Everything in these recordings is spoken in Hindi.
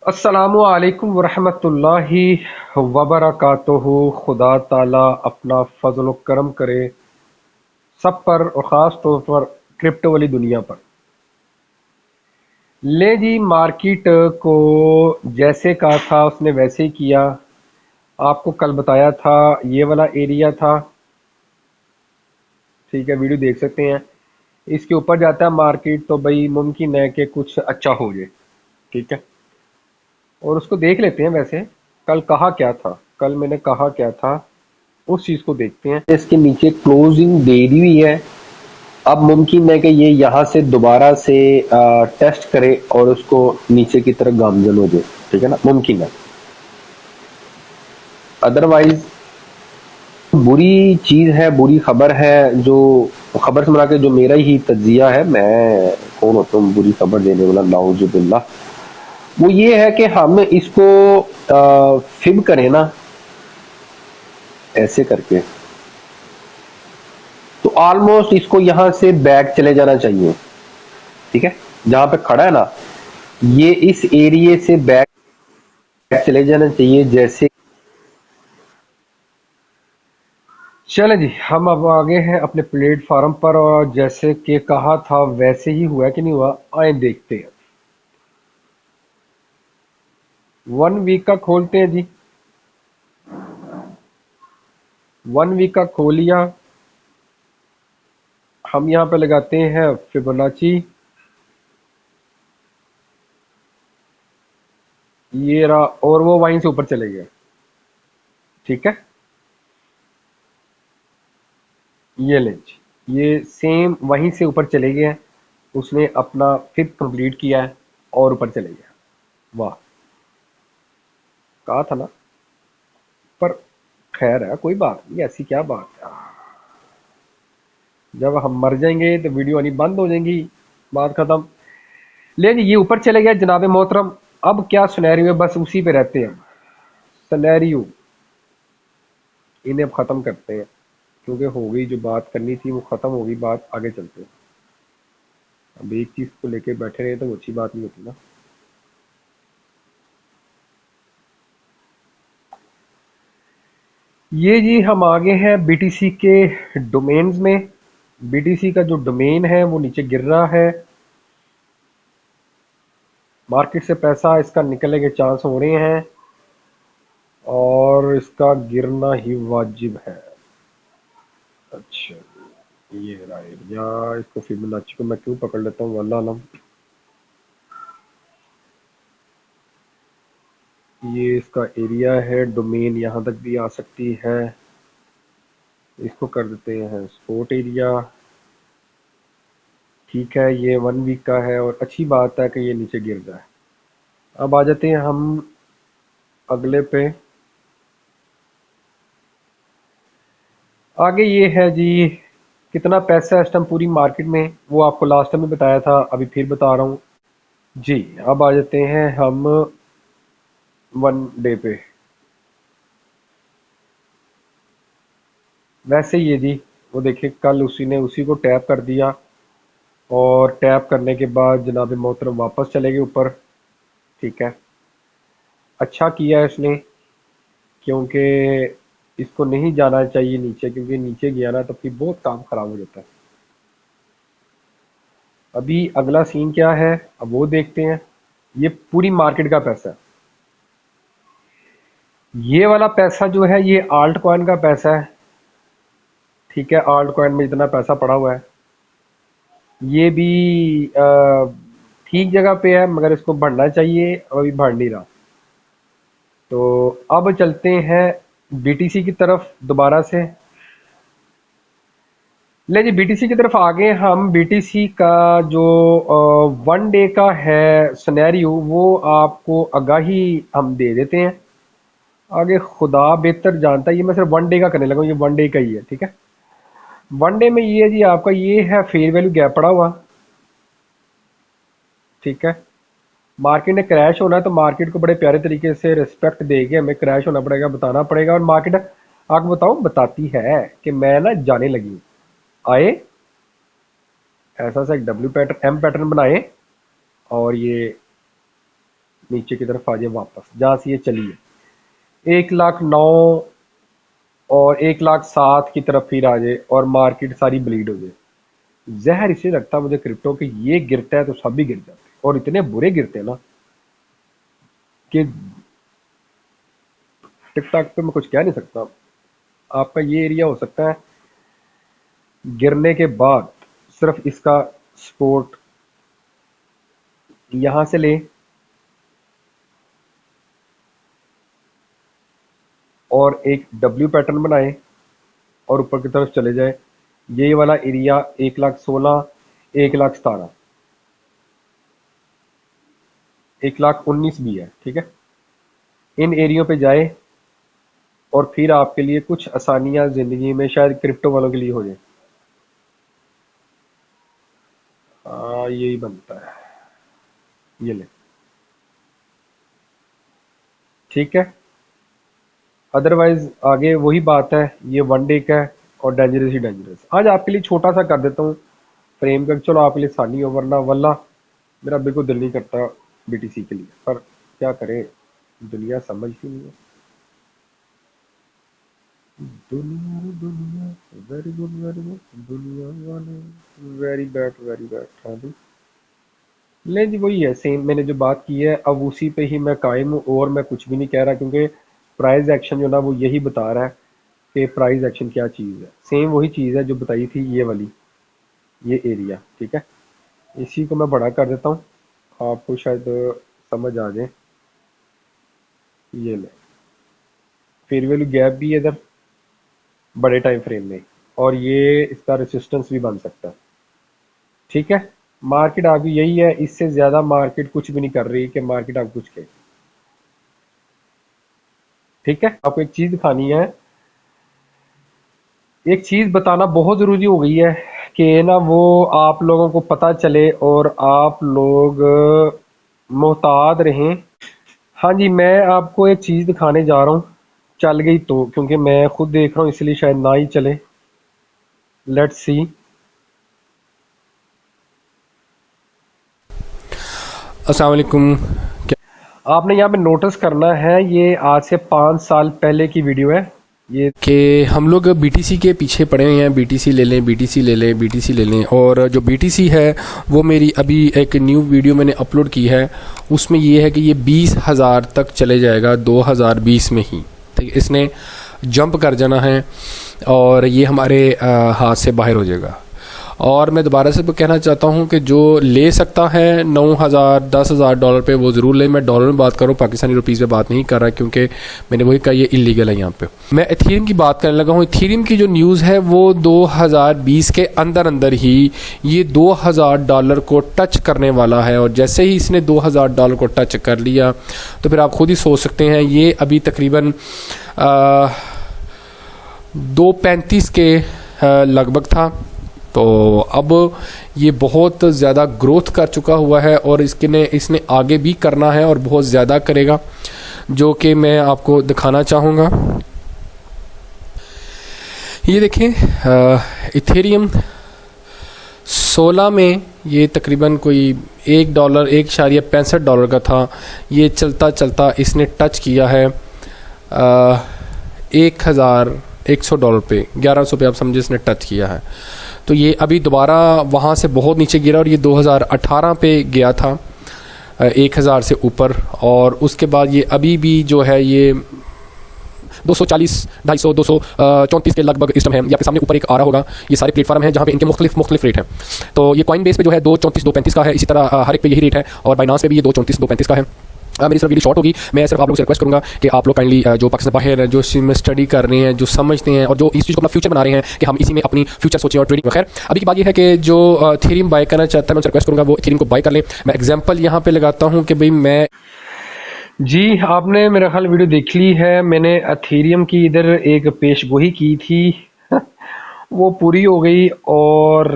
अस्सलामु अलैकुम वरहमतुल्लाहि वबरकातुहू। खुदा ताला अपना फजल व करम करे सब पर और ख़ास तौर पर क्रिप्टो वाली दुनिया पर। ले जी, मार्केट को जैसे कहा था उसने वैसे ही किया। आपको कल बताया था ये वाला एरिया था, ठीक है, वीडियो देख सकते हैं। इसके ऊपर जाता है मार्केट तो भाई मुमकिन है कि कुछ अच्छा हो जाए, ठीक है। और उसको देख लेते हैं। वैसे कल कहा क्या था, कल मैंने कहा क्या था उस चीज को देखते हैं। इसके नीचे क्लोजिंग दे दी हुई है। अब मुमकिन है कि ये यहाँ से दोबारा से टेस्ट करे और उसको नीचे की तरफ गामजन हो जाए, ठीक है ना, मुमकिन है। अदरवाइज बुरी चीज है, बुरी खबर है। जो खबर से मिला के जो मेरा ही तज्जिया है, मैं कौन होता हूँ बुरी खबर देने वाला, नाउजुबिल्लाह, वो ये है कि हम इसको फिब करें ना ऐसे करके, तो ऑलमोस्ट इसको यहां से बैक चले जाना चाहिए, ठीक है। जहां पे खड़ा है ना, ये इस एरिया से बैक चले जाना चाहिए जैसे। चले जी, हम अब आगे हैं अपने प्लेटफॉर्म पर और जैसे कि कहा था वैसे ही हुआ कि नहीं हुआ, आए देखते हैं। 1 वीक का खोलते हैं जी। 1 वीक का खोल लिया। हम यहाँ पे लगाते हैं फिबोनाची। ये रहा, और वो वहीं से ऊपर चले गए, ठीक है। ये लें जी, ये सेम वहीं से ऊपर चले गए हैं। उसने अपना फिफ्थ कंप्लीट किया है और ऊपर चले गया। वाह, कहा था ना। पर खैर है, कोई बात नहीं, ऐसी क्या बात है। जब हम मर जाएंगे तो वीडियो आनी बंद हो जाएंगी, बात खत्म। ले जी, ये ऊपर चले गया जनाब मोहतरम। अब क्या सिनेरियो है, बस उसी पे रहते हैं हम। सिनेरियो इन्हें अब खत्म करते हैं, क्योंकि हो गई जो बात करनी थी वो खत्म हो गई। बात आगे चलते हैं। अब एक चीज को लेके बैठे रहे तो वो अच्छी बात नहीं होती ना। ये जी, हम आगे हैं बीटीसी के डोमेन्स में। बीटीसी का जो डोमेन है वो नीचे गिर रहा है। मार्केट से पैसा इसका निकलने के चांस हो रहे हैं और इसका गिरना ही वाजिब है। अच्छा, ये रहा एरिया। इसको फिबोनाची को मैं क्यों पकड़ लेता हूँ, वल्लाह अलम। ये इसका एरिया है, डोमेन यहाँ तक भी आ सकती है। इसको कर देते हैं स्पोर्ट एरिया, ठीक है। ये 1 वीक का है और अच्छी बात है कि ये नीचे गिर रहा है। अब आ जाते हैं हम अगले पे। आगे ये है जी, कितना पैसा है इस टाइम पूरी मार्केट में, वो आपको लास्ट टाइम में बताया था, अभी फिर बता रहा हूँ जी। अब आ जाते हैं हम 1 डे पे। वैसे ही है जी, वो देखिए कल उसी ने उसी को टैप कर दिया और टैप करने के बाद जनाब मोहतरम वापस चले गए ऊपर, ठीक है। अच्छा किया है इसने, क्योंकि इसको नहीं जाना चाहिए नीचे, क्योंकि नीचे गया ना तो फिर बहुत काम खराब हो जाता है। अभी अगला सीन क्या है, अब वो देखते हैं। ये पूरी मार्केट का पैसा है। ये वाला पैसा जो है ये आल्ट कॉइन का पैसा है, ठीक है। आल्ट कॉइन में इतना पैसा पड़ा हुआ है। ये भी ठीक जगह पे है, मगर इसको बढ़ना चाहिए और अभी बढ़ नहीं रहा। तो अब चलते हैं बीटीसी की तरफ दोबारा से। ले जी, बीटीसी की तरफ आगे हम। बीटीसी का जो 1 डे का है सिनेरियो, वो आपको आगाही हम दे देते हैं। आगे खुदा बेहतर जानता है, ये मैं सिर्फ 1 डे का करने लगा हूँ, ये 1 डे का ही है, ठीक है। 1 डे में ये जी आपका ये है फेयर वैल्यू गैप पड़ा हुआ, ठीक है। मार्केट ने क्रैश होना है तो मार्केट को बड़े प्यारे तरीके से रिस्पेक्ट देके हमें क्रैश होना पड़ेगा, बताना पड़ेगा। और मार्केट आपको बताऊं बताती है कि मैं ना जाने लगी हूं। आए ऐसा सा एक डब्ल्यू पैटर्न, एम पैटर्न बनाए और ये नीचे की तरफ आ जाए वापस जहाँ से ये चली है, 1,09,000 और 1,07,000 की तरफ फिर आ जाए और मार्केट सारी ब्लीड हो जाए। जहर इसे लगता है मुझे क्रिप्टो के, ये गिरता है तो सब भी गिर जाते हैं और इतने बुरे गिरते हैं ना कि टिकटॉक पे मैं कुछ कह नहीं सकता। आपका ये एरिया हो सकता है गिरने के बाद सिर्फ इसका सपोर्ट यहां से ले और एक डब्ल्यू पैटर्न बनाए और ऊपर की तरफ चले जाए। ये वाला एरिया 1,16,000, 1,17,000, 1,19,000 भी है, ठीक है। इन एरियो पे जाए और फिर आपके लिए कुछ आसानियां जिंदगी में शायद क्रिप्टो वालों के लिए हो जाए। यही बनता है, ये ले, ठीक है। अदरवाइज आगे वही बात है, ये वन डे का है और डेंजरस ही डेंजरस। आज आपके लिए छोटा सा कर देता हूँ फ्रेम का, चलो आपके लिए आसानी हो, वरना वल्ला मेरा बिल्कुल दिल नहीं करता बीटीसी के लिए, पर क्या करें, दुनिया समझती नहीं है। दुनिया रे दुनिया, वेरी गुड वेरी गुड, दुनिया वाले वेरी बैड। हाँ जी, ले जी वही है सेम मैंने जो बात की है, अब उसी पे ही मैं कायम हूँ और मैं कुछ भी नहीं कह रहा, क्योंकि प्राइस एक्शन जो ना वो यही बता रहा है कि प्राइस एक्शन क्या चीज़ है। सेम वही चीज़ है जो बताई थी, ये वाली, ये एरिया, ठीक है। इसी को मैं बड़ा कर देता हूँ, आपको शायद समझ आ जाए। ये ले, फेयर वैल्यू गैप भी है इधर बड़े टाइम फ्रेम में, और ये इसका रेसिस्टेंस भी बन सकता है, ठीक है। मार्केट अभी यही है, इससे ज्यादा मार्केट कुछ भी नहीं कर रही कि मार्केट आप कुछ कहे, ठीक है। आपको एक चीज दिखानी है, एक चीज बताना बहुत जरूरी हो गई है कि ना वो आप लोगों को पता चले और आप लोग मोहतात रहें। हाँ जी, मैं आपको एक चीज दिखाने जा रहा हूँ, चल गई तो, क्योंकि मैं खुद देख रहा हूँ इसलिए शायद ना ही चले। Let's see. अस्सलाम वालेकुम। आपने यहाँ पे नोटिस करना है, ये आज से 5 साल पहले की वीडियो है ये। कि हम लोग बीटीसी के पीछे पड़े हुए हैं, बीटीसी ले लें, बीटीसी ले लें, बीटीसी ले लें। और जो बीटीसी है वो मेरी अभी एक न्यू वीडियो मैंने अपलोड की है, उसमें ये है कि ये 20,000 तक चले जाएगा 2020 में ही। ठीक है, इसने जंप कर जाना है और ये हमारे हाथ से बाहर हो जाएगा। और मैं दोबारा से कहना चाहता हूँ कि जो ले सकता है 9,000 10,000 डॉलर पे वो ज़रूर ले। मैं डॉलर में बात करूँ, पाकिस्तानी रुपीज़ में बात नहीं कर रहा, क्योंकि मैंने वही कहा ये इलीगल है यहाँ पे। मैं एथीरियम की बात करने लगा हूँ। एथीरियम की जो न्यूज़ है वो 2020 के अंदर अंदर ही ये 2,000 डॉलर को टच करने वाला है, और जैसे ही इसने 2,000 डॉलर को टच कर लिया तो फिर आप खुद ही सोच सकते हैं, ये अभी तकरीबन 2.35 के लगभग था। तो अब ये बहुत ज़्यादा ग्रोथ कर चुका हुआ है और इसने आगे भी करना है और बहुत ज़्यादा करेगा, जो कि मैं आपको दिखाना चाहूँगा। ये देखें, इथेरियम 16 में ये तकरीबन कोई $1 $1.65 का था। ये चलता चलता इसने टच किया है $1,100 पे, $1,100 पे आप समझे इसने टच किया है। तो ये अभी दोबारा वहाँ से बहुत नीचे गिरा और ये 2018 पे गया था 1,000 से ऊपर, और उसके बाद ये अभी भी जो है ये 240, 250, 234 के लगभग इस टाइम है। ये आपके सामने ऊपर एक आ रहा होगा, ये सारे प्लेटफॉर्म हैं जहाँ पे इनके मुख्तलिफ रेट हैं। तो ये कॉइन बेस पे जो है 234 235 का है, इसी तरह हर एक पे यही रेट है, और बाइनांस पे भी ये 234 235 का है। मेरी सिर्फ वीडियो शॉर्ट होगी, मैं सिर्फ आप लोगों से रिक्वेस्ट करूंगा कि आप लोग काइंडली जो पाकिस्तान बाहर हैं, जो इसमें स्टडी कर रहे हैं, जो समझते हैं और जो इस चीज़ को अपना फ्यूचर बना रहे हैं कि हम इसी में अपनी फ्यूचर सोचें और ट्रेडिंग। खैर अभी की बात यह है कि जो एथेरियम बाय करना चाहता है मैं उनसे रिक्वेस्ट करूँगा वो एथेरियम को बाय कर लें। मैं एग्जाम्पल यहाँ पे लगाता हूँ कि भाई मैं जी, आपने मेरा ख्याल वीडियो देख ली है। मैंने एथेरियम की इधर एक पेशगोई की थी वो पूरी हो गई, और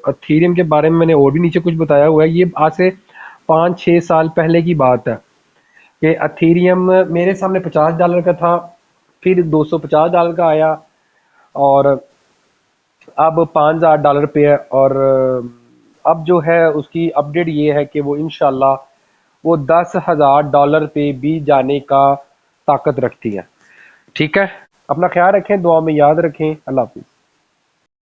एथेरियम के बारे में मैंने और भी नीचे कुछ बताया हुआ है। ये आज से 5-6 साल पहले की बात है कि एथेरियम मेरे सामने $50 का था, फिर $250 का आया, और अब $5,000 पे है। और अब जो है उसकी अपडेट ये है कि वो इंशाल्लाह वो $10,000 पे भी जाने का ताकत रखती है। ठीक है, अपना ख्याल रखें, दुआ में याद रखें। अल्लाह हाफिज़।